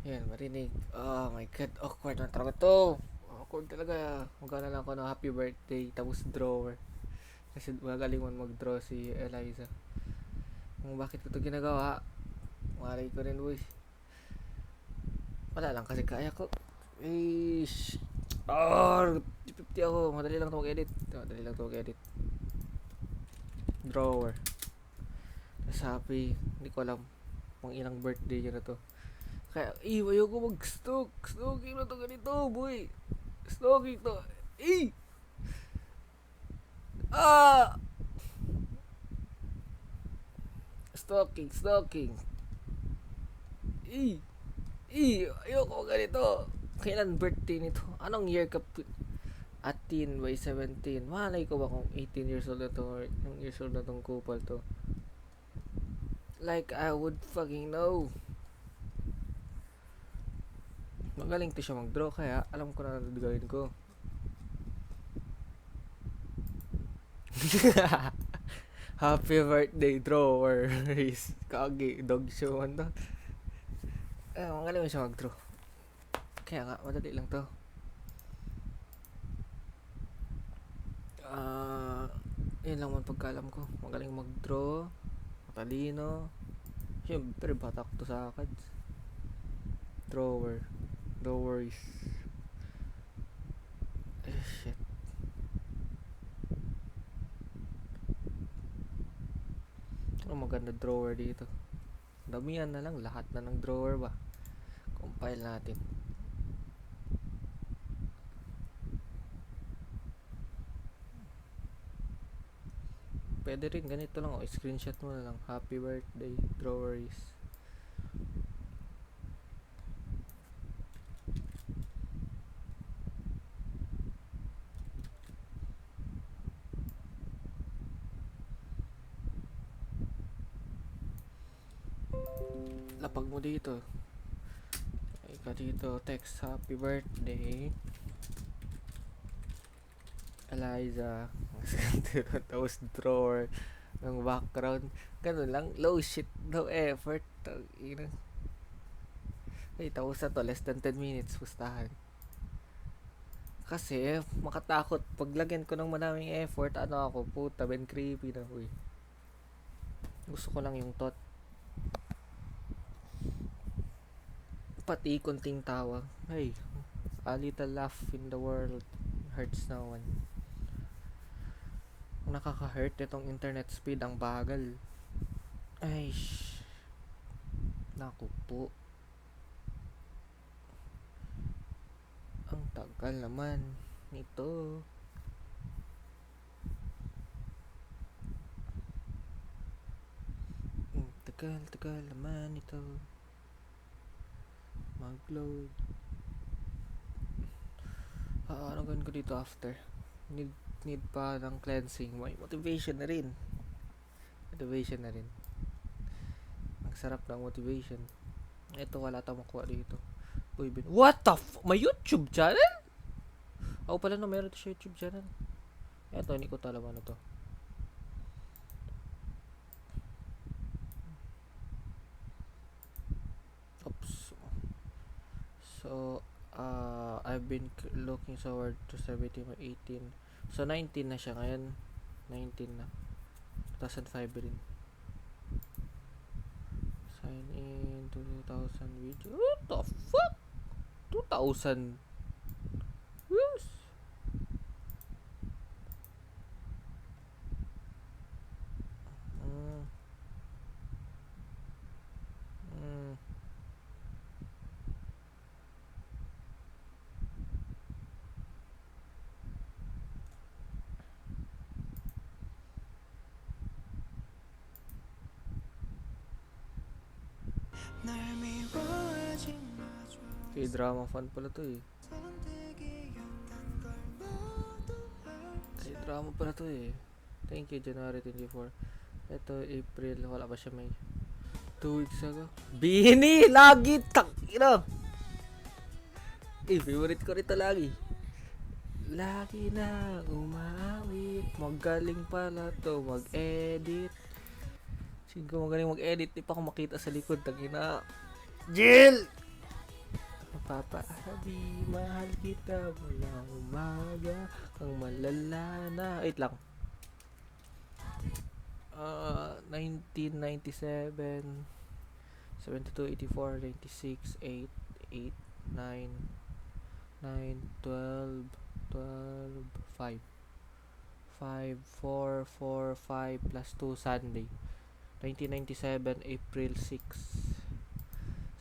Yan, marinig. Oh my god, awkward na talaga to. Awkward talaga. Magkana lang ako ng happy birthday, tapos drawer. Kasi magaling man mag-draw si Eliza. Kung bakit ko to ginagawa, malay ko rin, boy. Wala lang kasi kaya ko. Ish. Oh, 50 ako. Madali lang to mag-edit. Madali lang to mag-edit. Drawer. Tapos happy. Hindi ko alam kung ilang birthday niya na to. Kaya, ayoko mag-stalk. Stalking na to ganito, boy. Stalking to. Eh! Ah! Stalking, stalking. Eh! Ayoko ganito. Kailan birthday nito? Anong year ka? 18 by 17. Malay ko ba kung 18 years old na to or yung years old na tong couple to? Like, I would fucking know. Magaling to siya mag-draw kaya alam ko na gagawin ko. Happy birthday drawer. Kagi, dog show man to. Magaling mo siya mag-draw. Kaya nga, madali lang to. Yun lang man pagkalam ko. Magaling mag-draw. Matalino. Siyempre, batak to sa akin. Drawer. Drawers. Shit. Ano maganda drawer dito? Damihan na lang. Lahat na ng drawer ba? Compile natin. Pwede rin ganito lang. Screenshot mo na lang. Happy birthday drawers. Lapag mo dito. Ika dito. Text happy birthday Eliza. Tapos drawer ng background. Ganun lang. Low shit. No effort. Ay, tapos na to. Less than 10 minutes. Pustahan. Kasi, makatakot. Paglagyan ko ng maraming effort, ano ako, puta, ben creepy na, uy. Gusto ko lang yung tot. Pati konting tawa. Ay, a little laugh in the world hurts no one. Ang nakaka-hurt itong internet speed, ang bagal. Ay, naku po. Ang tagal naman nito. Ang tagal naman nito. Mag-load. Ano gawin ko dito after? Need pa ng cleansing. May motivation na rin. Ang sarap ng motivation. Ito, wala tayong makuha dito. Uy, what the may YouTube channel? Ako pala na meron siya YouTube channel. Ito, hindi ko talaman na to. Oops. So, I've been looking forward to celebrating my 18. So, 19 na siya ngayon. 19 na. 2005 rin. Sign in to 2000 video. What the fuck? 2000 views? Mm. Mm. K-drama fan pala to eh. K-drama pala to eh. Thank you, January 24. Ito, April. Wala pa siya, May. 2 weeks ago. Bini! Lagi! Takina! Favorite ko rito lagi. Lagi na umawit. Magaling pala to mag-edit. Sige ko magaling mag-edit. Di pa ako makita sa likod. Takina. Jill! Papasabi, mahal kita mula umaga kang malala na. Wait lang. 1997, 72, 84, 96, 8, 8, 9, 9, 12, 12, 5. 5, 4, 4, 5 plus 2 Sunday. 1997, April 6.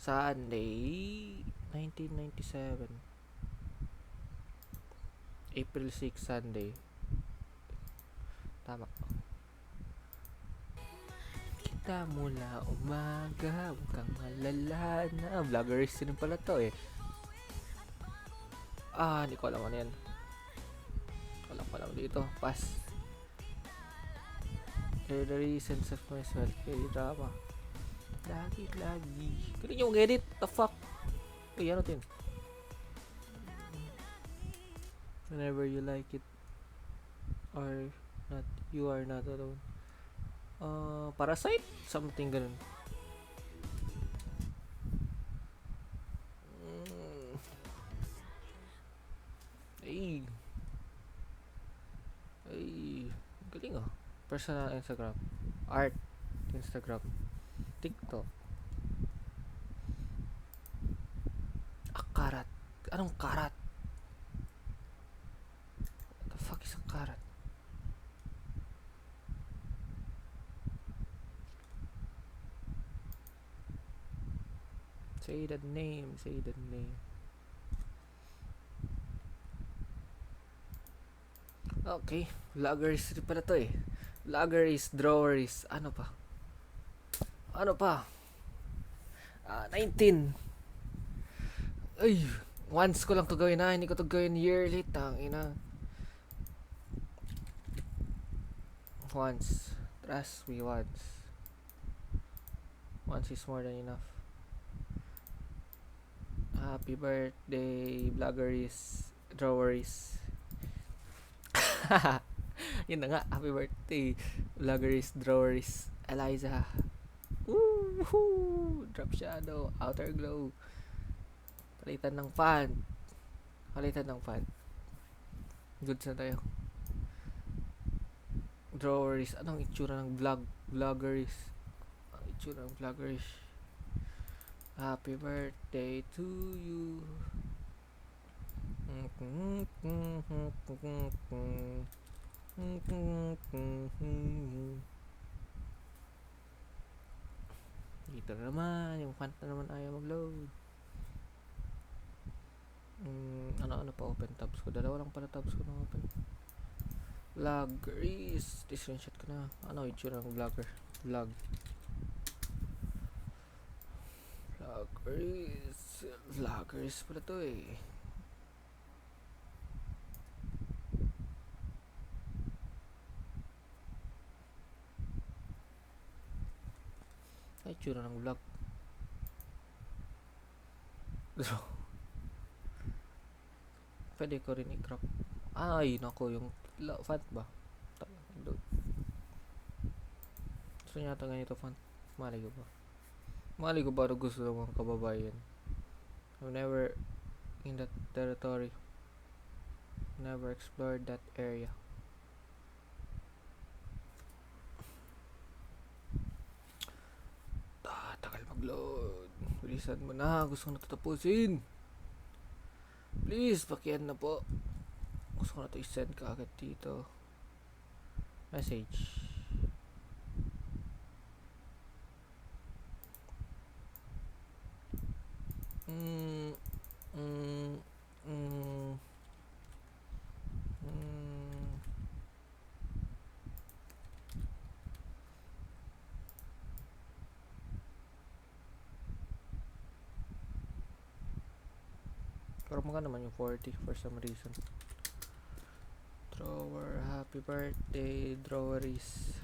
Sunday. 1997. April 6, Sunday. Tama. Kita mula umaga, huwag kang malala na. Vloggerist din pala to eh. Hindi ko alam ano yan. Wala ko alam dito. Pass. The reasons of myself. K-drama. Lagi. Galing yung edit. The fuck? Uy, ano din? Whenever you like it or not, you are not alone. Parasite? Something ganun. Ay. Galing oh. Personal Instagram. Art. Instagram. TikTok. Karat. Anong karat? What the fuck is a karat? Say the name. Okay. Vloggers pala to eh. Vloggeries, drawers. Ano pa? 19. Ay, once ko lang to gawin na. Hindi ko to gawin yearly. Tangina. Once. Trust me, once. Once is more than enough. Happy birthday, vloggeries, drawers. Yun na nga, happy birthday, vloggeries, drawers, Eliza. Woohoo! Drop shadow, outer glow. Palitan ng fan. Goods na tayo. Drawers. Anong itsura ng vloggeries? Ang itsura ng vloggeries. Happy birthday to you. Dito na naman. Yung font na naman ayaw mag-load. Ano pa open tabs ko? Dalawa lang pala tabs ko na open. Vloggeries. Screenshot ko na. Ano itsura ng vlogger? Vloggers pala to eh. Ay, itsura ng vlog. Pwede ko rin i-crop. Ay, nako, yung font ba? Gusto niya ata ganito font. Mali ko ba gusto ng mga kababayan. I've never in that territory. Never explored that area. Tagal mag-load. Bilisan mo na. Gusto ko na tatapusin. Please, pakian na po. Gusto ko na ito i-send ka agad dito. Message. Pero maganda naman yung 40 for some reason. Drawer, happy birthday, draweries.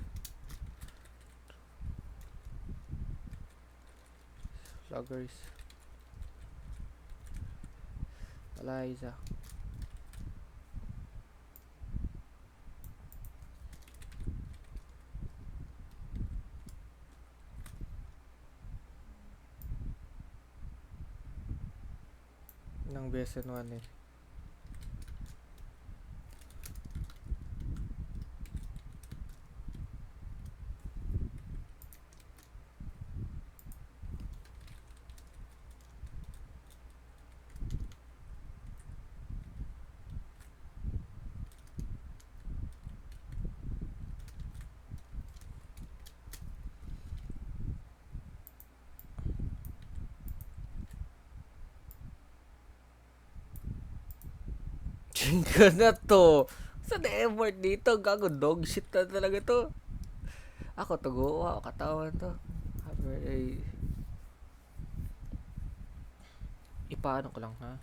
Vloggers. Eliza. ng BSN1 eh. Chinga na to. Sa effort dito, gago dog shit na talaga to. Ako tugo, katawan to. Ay, ipaano ko lang ha.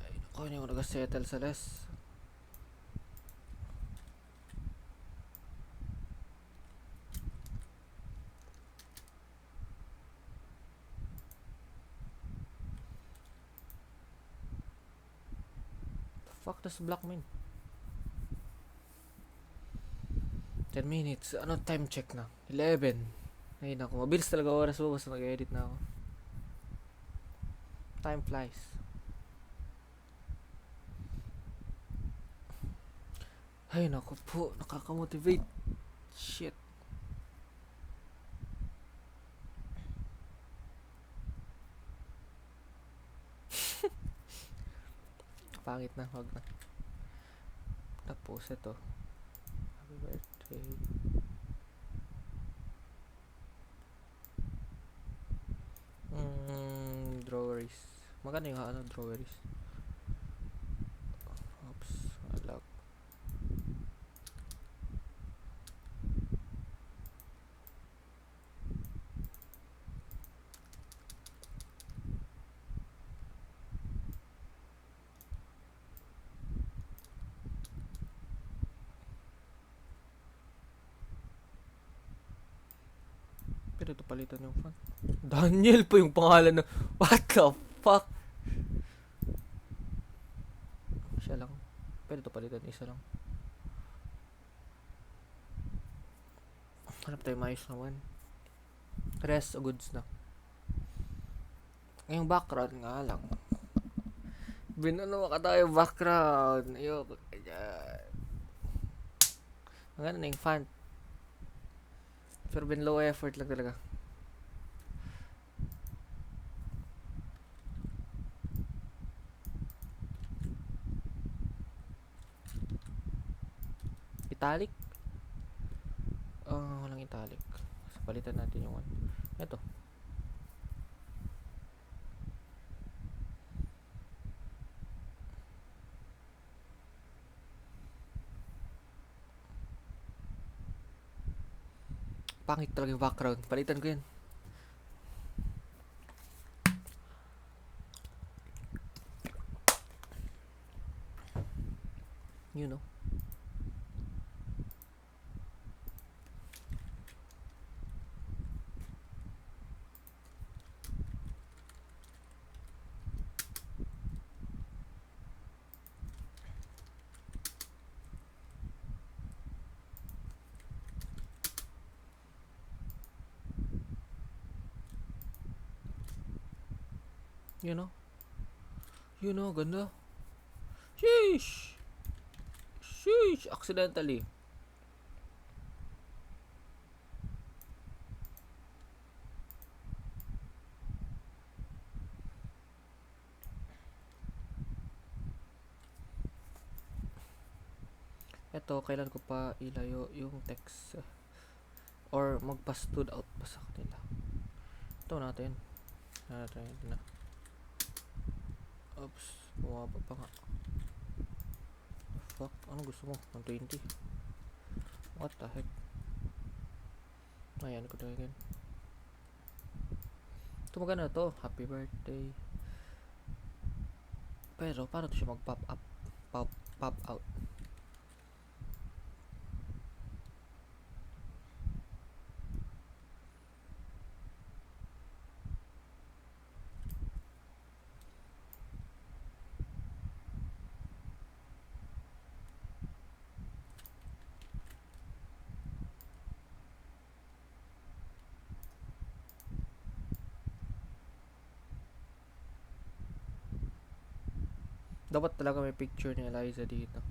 Ay, naku, hindi ko nag-settle sa less. Fuck this block man. 10 minutes. Ano time check na? 11. Ay naku, mabilis talaga oras mo basta nag-edit na ako. Time flies. Ay naku po, nakaka-motivate. Shit. Pangit na, wag na. Tapos ito. Happy birthday. Drawers. Maganda yung ano, drawers. Oops, alag. Pero ito palitan yung font. Daniel po yung pangalan ng... What the fuck? Siya lang. Pero ito palitan isa lang. Hanap tayo maayos naman. Rest goods na. Yung background nga lang. Binano ka tayo background. Ayoko. Ang ganda na yung font. Pero bin low effort lang talaga. Italic? Walang italic. So, palitan natin yung ano. Ito. Pangit talaga yung background. Palitan ko yan. You know. You know. You know, ganda. Sheesh. Sheesh. Accidentally. Ito, kailan ko pa ilayo yung text or magpa-stood out pa sa kanila. Ito natin. Natin na. Oops, bumaba pa nga. Fuck, ano gusto mo? 120. What the heck? Ayan ko na again. Ito maganda to. Happy birthday. Pero, paano to siya mag-pop up? Pop out. Dapat talaga may picture ni Eliza dito.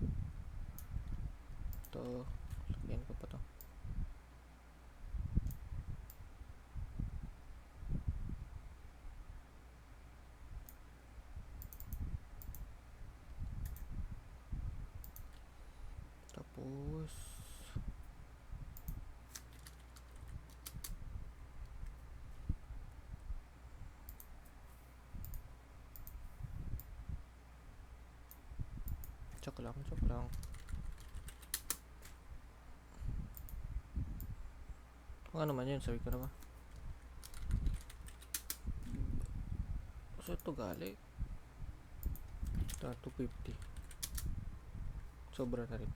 Ito. Lagyan ko pa to. Tapos Joke lang, joke lang. Kung ano man yun, sabi ko na ba? So ito gali. Ito, 250. Sobra na rin.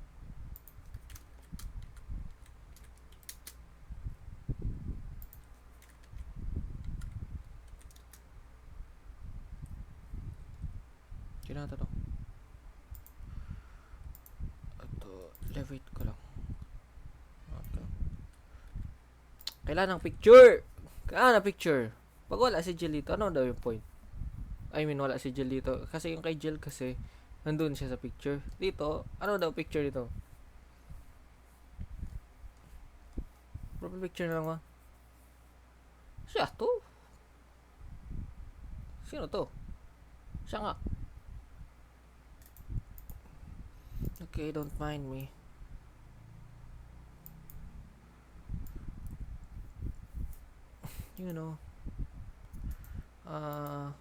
Kinata to. Ito, levate ko lang. Okay. Kailangan ng picture! Kailangan ng picture! Pag wala si Jill dito, ano daw yung point? I mean, wala si Jill dito. Kasi yung kay Jill kasi, nandun siya sa picture. Dito, ano daw picture dito? Profile picture na lang ba? Siya to? Sino to? Siya nga. Okay, don't mind me. You know.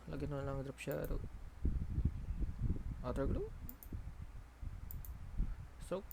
Lagyan mo na lang drop shadow. Outer glow. Stroke.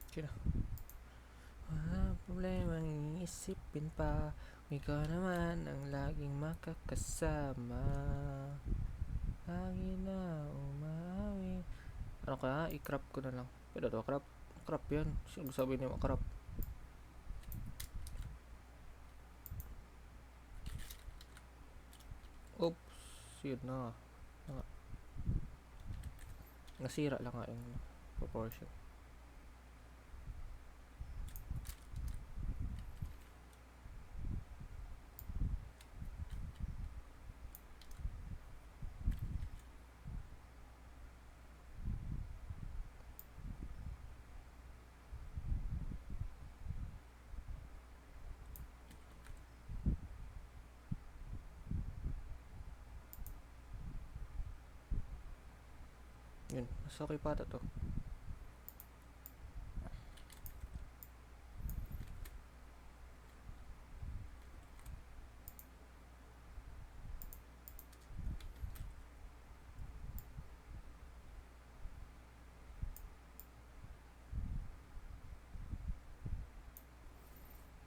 Okay na. Wala problemang iisipin pa. Ikaw naman ang laging makakasama. Lagi na umawi. Ano kaya? I-crop ko na lang. Pero to, crop. Crop yan. Sino sabi niya makrop? Oops. Yun na. Nasira lang nga yung proportion. Yun. Mas okay pa to.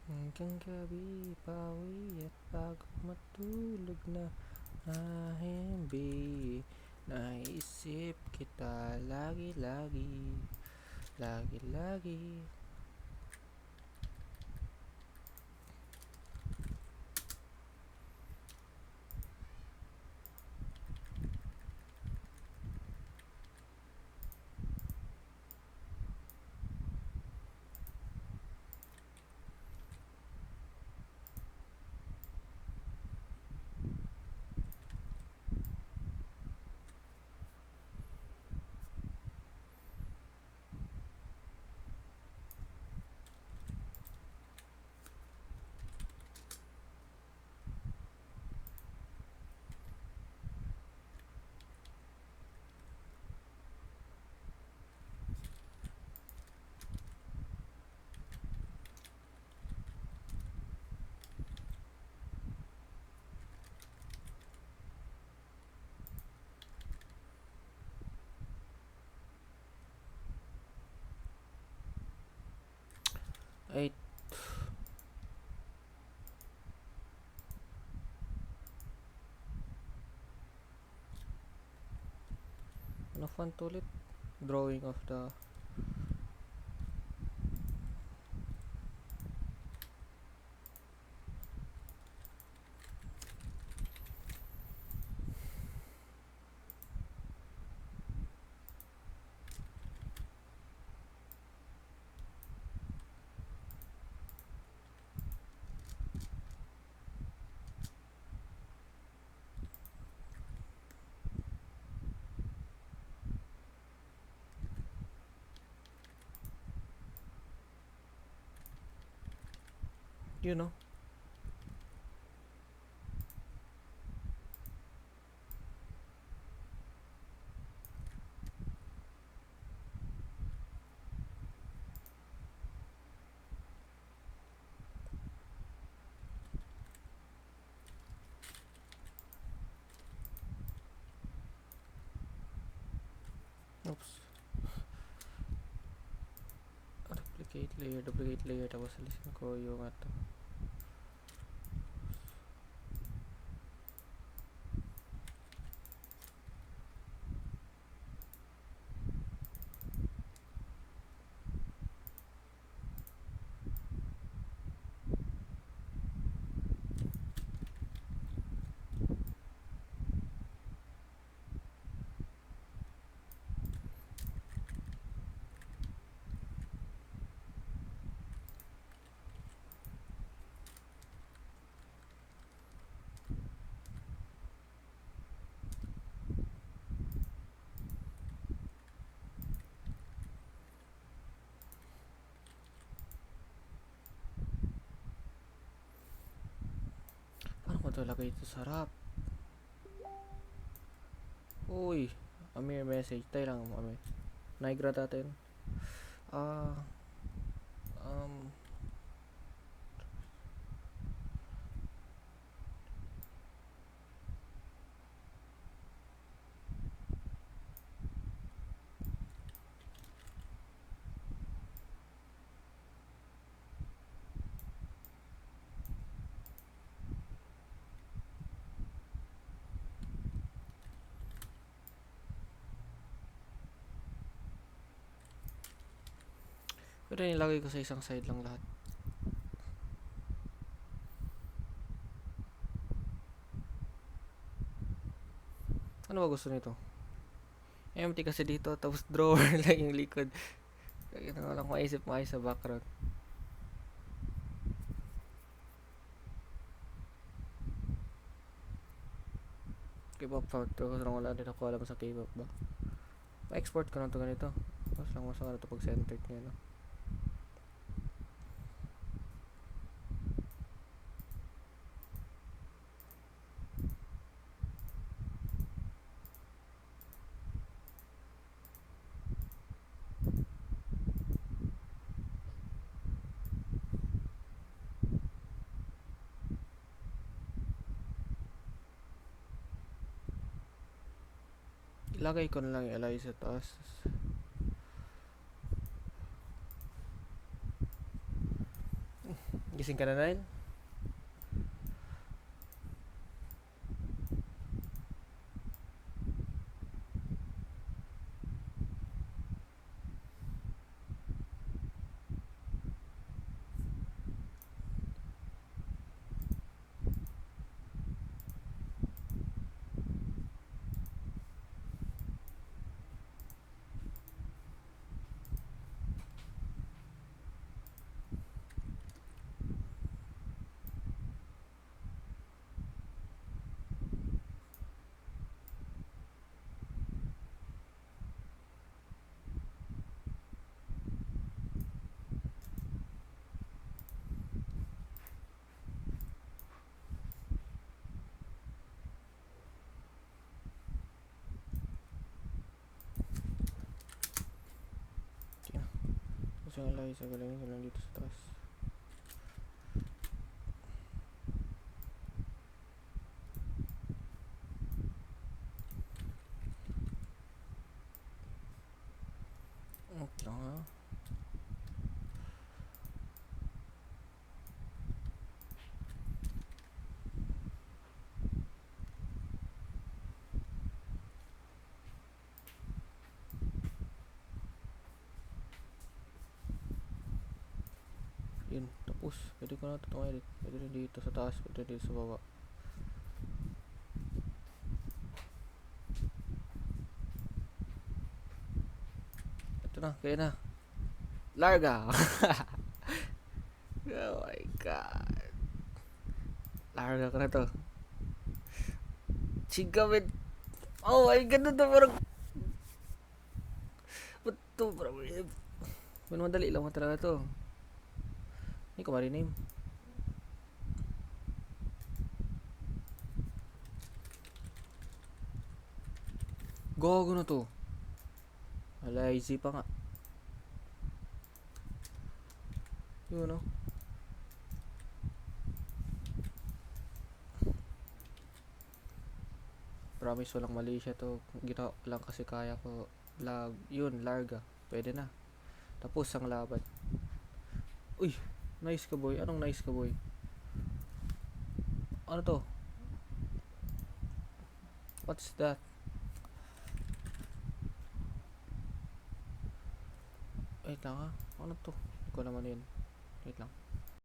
Hanggang gabi, pawi at bago matulog na ahimbi. Naisip kita lagi-lagi, lagi-lagi. Ay, font ulit. Drawing of the... You know. Oops. Duplicate layer, tapos alisin ko yung ato. Paano ko ito lagay ito sa harap? Uy, Amir message. Tayo lang, Amir. Nigra natin. Ah, um, pero nilagay ko sa isang side lang lahat. Ano ba gusto nito? Empty kasi dito, tapos drawer lang yung likod. Kaya na lang maisip maayos sa background. K-pop font to, kasi wala din ako alam sa K-pop ba. Pa-export ko na to ganito. Tapos lang masama na to pag centered niya, no? Ilagay ko na lang yung Eli sa taas. Gising ka na, Nile? Tapos yung Eli sa galawin ko lang dito sa taas. Okay lang, ha? Yun, tapos pwede ko na ito edit. Pwede rin dito sa taas, pwede dito sa baba. Ito na, kaya na. Larga! Oh my god. Larga ka na to. Chigawin. Oh my god, ito parang... Ba't to? Parang... Madali lang mo talaga to. Hindi ko ma-rename. Gago na to. Lazy pa nga. Yun no. Promise walang mali siya to. Ginawa lang kasi kaya ko. Yun, larga. Pwede na. Tapos ang laban. Uy, nice ka boy. Anong nice ka boy? Ano to? What's that? Wait lang ha. Ano to? Hindi ko naman yun. Wait lang.